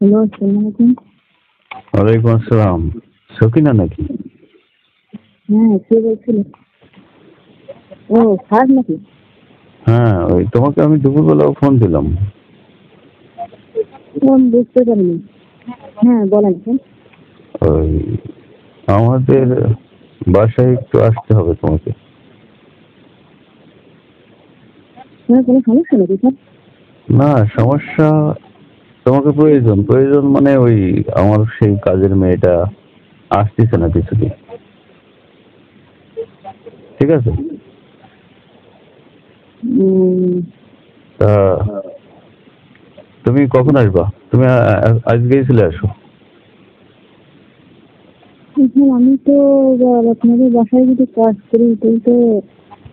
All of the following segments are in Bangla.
হ্যালো, আসসালামু আলাইকুম। ওয়ালাইকুম আসসালাম। সকিনা নাকি? হ্যাঁ, কে বলছিলেন? ও, স্যার নাকি? হ্যাঁ, ওই তোমাকে আমি দুপুরবেলাও ফোন দিলাম। আমি বুঝতে পারিনি। হ্যাঁ, বলেন স্যার। ওই আমাদের বাসায় একটু আসতে হবে তোমাকে। স্যার, কোনো সমস্যা নাকি স্যার? না, সমস্যা, তোমাকে প্রয়োজন মানে ওই আমার সেই কাজের মেয়েটা আসতেছে না কিছুদিন। ঠিক আছে? উম, তা তুমি কখন আসবা? তুমি আজকেই চলে আসো। স্যার, আমি তো আপনাদের বাসায় যদি কাজ করি তাহলে তো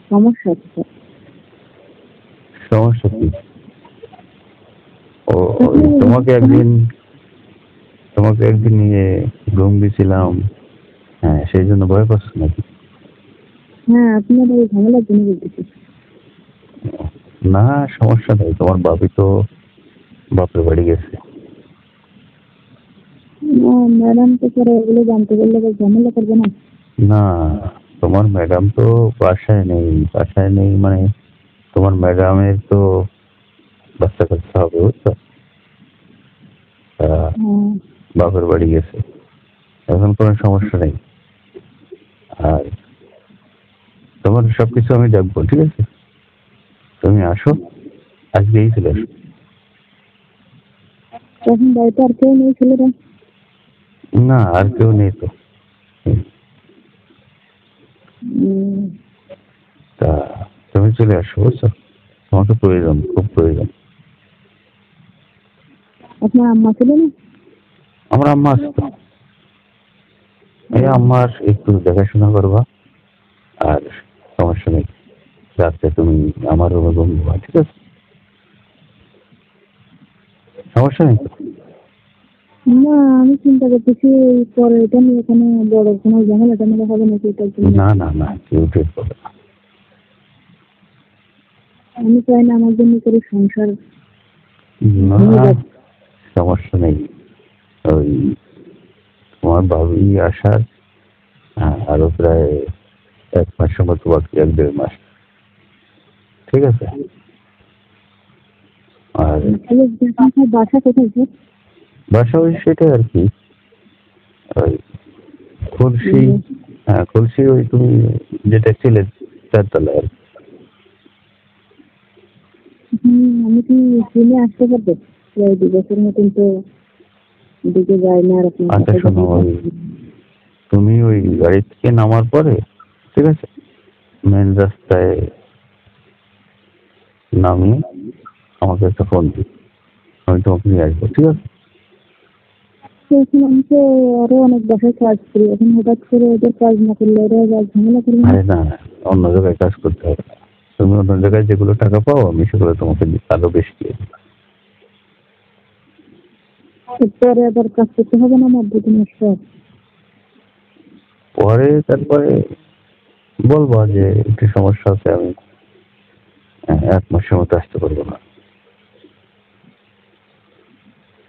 সমস্যা আছে স্যার। সমস্যা কি? ও, ওই আপনাদের তোমাকে একদিন নিয়ে ঘুম দিছিলাম। হ্যাঁ, সেই জন্য ভয় পাচ্ছ নাকি? হ্যাঁ, আপনার ওই ঝামেলার জন্য বলতেছি। না, সমস্যা নেই। তোমার বাপি তো বাপের বাড়ি গেছে। ম্যাডাম তো স্যার এগুলো জানতে পারলে আবার ঝামেলা করবে না? না, তোমার ম্যাডাম তো বাসায় নেই মানে তোমার ম্যাডামের তো বাচ্চা কাচ্চা হবে, বুঝছো? তা হ্যাঁ, বাপের বাড়ি গেছে, এখন কোনো সমস্যা নেই। আর তোমার সবকিছু আমি দেখবো, ঠিক আছে? তুমি আসো, আজকেই চলে আসো। তখন বাড়িতে আর কেউ নেই ছেলেরা? না, আর কেউ নেই তো। উম, তা তুমি চলে আসো, বুঝছো? তোমাকে প্রয়োজন, খুব প্রয়োজন। আপনার আম্মা ছিল না? আমার আম্মা আছে তো। এই আম্মার একটু দেখাশোনা করবা। আর সমস্যা নেই, রাত্রে তুমি আমার রুমে ঘুমবা, ঠিক আছে? সমস্যা নেই তো? না, আমি চিন্তা করতেছি পরে এটা নিয়ে এখানে বড় কোনো ঝামেলা টামেলা হবে নাকি এটার জন্য। না না না, কেউ টের পাবে না। আমি চাই না আমার জন্য করে সংসার না, ভেঙে যাক। সমস্যা নেই। ওই তোমার ভাবি আসার আরো প্রায় 1 মাসের মতো বাকি, 1-1.5 মাস। ঠিক আছে? আর তাহলে আপনার বাসা কোথায় স্যার? বাসা ওই সেটাই আর কি, ওই খুলশি। হ্যাঁ, খুলশি, ওই তুমি যেটা ছিলে 4 তলায় আর কি। আমি কি ট্রেনে আসতে পারবো? প্রায় 2 বছর মতন তো এদিকে যাই না, আর আপনার আচ্ছা সাথে শোনো, যখন কাজ ওই করি। তুমি ওই গাড়ি থেকে নামার পরে, ঠিক আছে, মেন রাস্তায় নামিয়ে আমাকে একটা ফোন দিই, আমি তোমাকে নিয়ে আসবো, ঠিক আছে? তো এখন আমি তো আরো অনেক বাসায় কাজ করি, এখন হঠাৎ করে ওদের কাজ না করলে ওরা আবার ঝামেলা করবে না? আরে না না, অন্য জায়গায় কাজ করতে হবে না। তুমি অন্য জায়গায় যেগুলো টাকা পাও আমি সেগুলো তোমাকে আরো বেশি দিয়ে দিই। পরে আবার কাজ করতে হবে না আমার 2-3 মাস পর? পরে তারপরে বলবো যে একটু সমস্যা আছে, আমি 1 মাসের মতো আসতে পারবো না।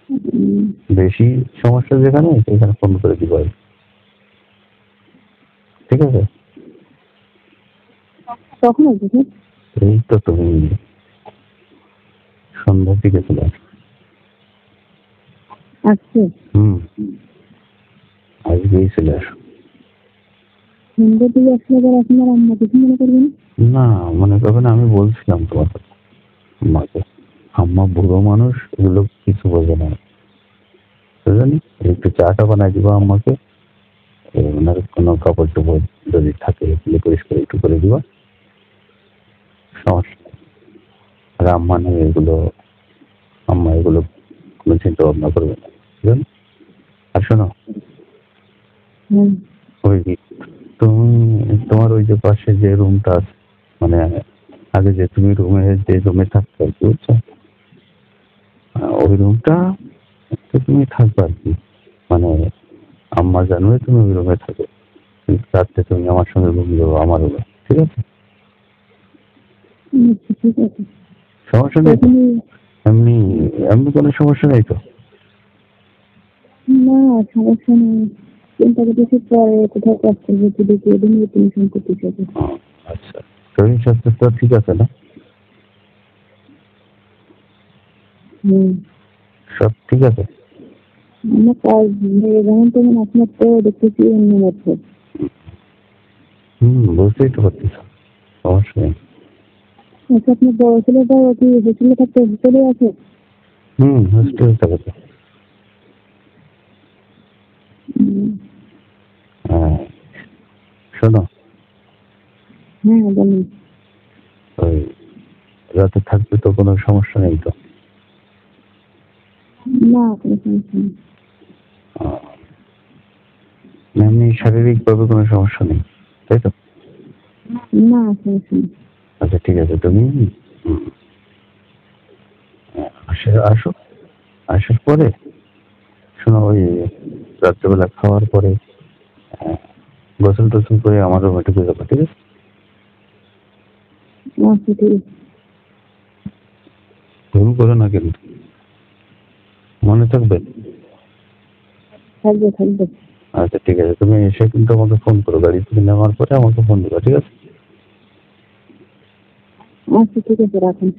উম, বেশি সমস্যা যেখানে সেখানে ফোন করে দিবো আর কি। ঠিক আছে? কখন আসবে স্যার? এই তো তুমি সন্ধ্যার দিকে চলে আসো। আজকে? হুম, আজকেই চলে আসো। সন্ধ্যের দিকে আসলে আবার আপনার আম্মা কিছু মনে করবেন? না, মনে করবে না, আমি বলছিলাম তোমার আম্মাকে। আম্মা বুড়ো মানুষ, এগুলো কিছু বোঝে না, বুঝলি? একটু চাটা বানাই দিবা আম্মাকে। ওনার কোনো কাপড় টাপড় যদি থাকে এগুলো পরিষ্কার একটু করে দিবা, সমস্যা নেই। আর আম্মা নেই এগুলো, আম্মা এগুলো কোনো চিন্তা ভাবনা করবে না, বুঝলেন? আর শোনো, হ্যাঁ। ওই তুমি তোমার ওই যে পাশে যে রুমটা আছে, মানে আগে যে তুমি রুমে থাকতে আর কি, বুঝছো? ওই রুমটা তুমি থাকবে আর কি, মানে আম্মা জানবে তুমি ওই রুমে থাকো, কিন্তু রাত্রে তুমি আমার সঙ্গে ঘুমিয়ে যাবো আমার রুমে, ঠিক আছে? আচ্ছা, ঠিক আছে। সমস্যা তো নেই তো? এখানে এমনি এমনি কোনো সমস্যা নেই তো? সমস্যা নেই, চিন্তা করতেছি পরে কোথাও কাজ করবো, যদি এদিন টেনশন করতেছি। আচ্ছা, শরীর স্বাস্থ্য তো ঠিক আছে না? সব ঠিক আছে? আমার কাজ যেমন তেমন, আপনার তো দেখতেছি অন্য মতো। বুঝতেই তো পারতেছ, সমস্যা নেই। আচ্ছা, আপনার বড় ছেলেটা কি হোস্টেলে থাকতে হোস্টেলে আছে? হোস্টেলে থাকে তো। হ্যাঁ, শোনো, হ্যাঁ বলুন। ওই রাতে থাকবে তো কোনো সমস্যা নেই তো? না, কোনো সমস্যা নেই। এমনি শারীরিকভাবে কোনো সমস্যা নেই, তাই তো? না, সমস্যা নেই। আচ্ছা ঠিক আছে, তুমি আসো, আসার পরে শোনো, ওই রাত্রেবেলা খাওয়ার পরে গোসল টোসল করে আমার রুমে ঢুকে যাবো, ঠিক আছে? আচ্ছা, ঠিক আছে। ভুল করো না কিন্তু, মনে থাকবে? থাকবে থাকবে। আচ্ছা ঠিক আছে, তুমি এসে কিন্তু আমাকে ফোন করো, গাড়ি থেকে নামার পরে আমাকে ফোন দিবা, ঠিক আছে? আচ্ছা ঠিক আছে, রাখুন।